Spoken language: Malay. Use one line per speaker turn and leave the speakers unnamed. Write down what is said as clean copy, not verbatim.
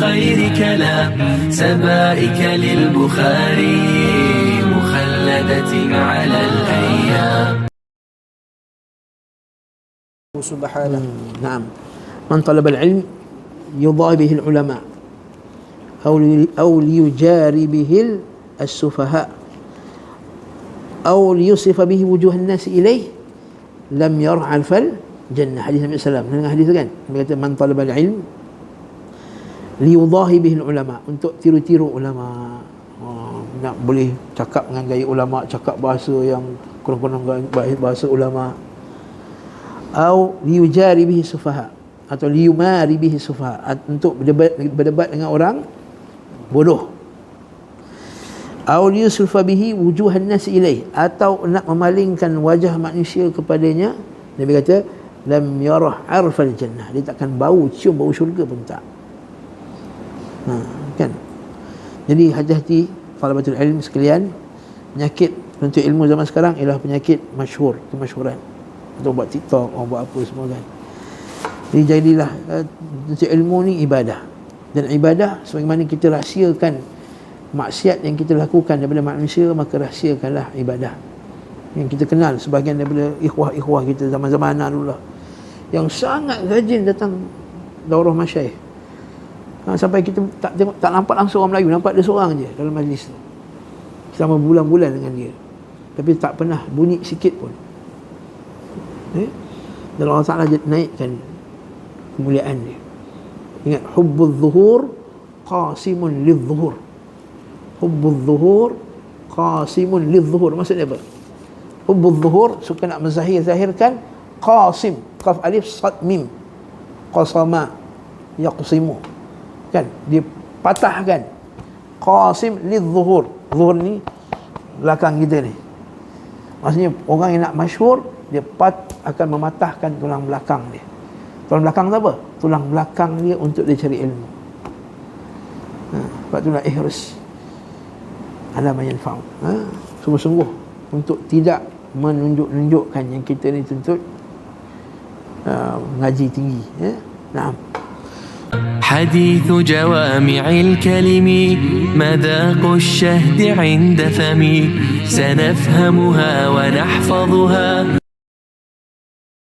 خير كلام سبائك للبخاري مخلدة على الأيام.
سبحانه. نعم. من طلب العلم يضاهي به العلماء أو ليجاري به السفهاء أو ليصرف به وجوه الناس إليه لم يرعى الجنة. حديث النبي صلى الله عليه wasallam. Hadis kan? Dia kata man talab al-ilm liyudahi bihi ulama, untuk tiru-tiru ulama. Nak boleh cakap dengan gaya ulama, cakap bahasa yang kurang-kurang bahasa ulama. Atau liyujari bihi sufaha, atau liyumari bihi sufaha, untuk berdebat dengan orang bodoh. Atau liyusrifa bihi wujuhan nas ilaih, atau nak memalingkan wajah manusia kepadanya. Nabi kata lam yarah arfal jannah, dia takkan cium bau syurga pun tak. Kan? Jadi hati-hati talabatul ilm sekalian. Penyakit penuntut ilmu zaman sekarang ialah penyakit masyhur, kemasyhuran. Atau buat TikTok, orang buat apa semua kan. Jadi jadilah penuntut ilmu ni ibadah. Dan ibadah sebagaimana kita rahsiakan maksiat yang kita lakukan daripada manusia, maka rahsiakanlah ibadah yang kita kenal sebahagian daripada ikhwah-ikhwah kita zaman-zaman dulu lah, yang sangat rajin datang daurah masyayikh. Sampai kita tak nampak langsung orang Melayu, nampak dia seorang je dalam majlis tu. Selama bulan-bulan dengan dia, tapi tak pernah bunyi sikit pun. Dan Allah Ta'ala naikkan kemuliaan dia. Ingat, hubbul zuhur qasimun lidh-zuhur. Hubbul zuhur qasimun lidh-zuhur. Maksudnya apa? Hubbul zuhur, suka nak menzahirkan. Qasim, qaf alif sad mim, qasama yaqsimu, kan, dia patahkan. Qasim lidh-zuhur. Zuhur ni belakang kita ni. Maksudnya orang yang nak masyhur, dia akan mematahkan tulang belakang dia. Tulang belakang tu apa? Tulang belakang dia untuk dia cari ilmu. Sebab itulah ihris ala ma yanfa'u. Sungguh-sungguh untuk tidak menunjukkan yang kita ni tuntut mengaji tinggi. Naam.
حديث جوامع الكلم مذاق الشهد عند فمي سنفهمها ونحفظها.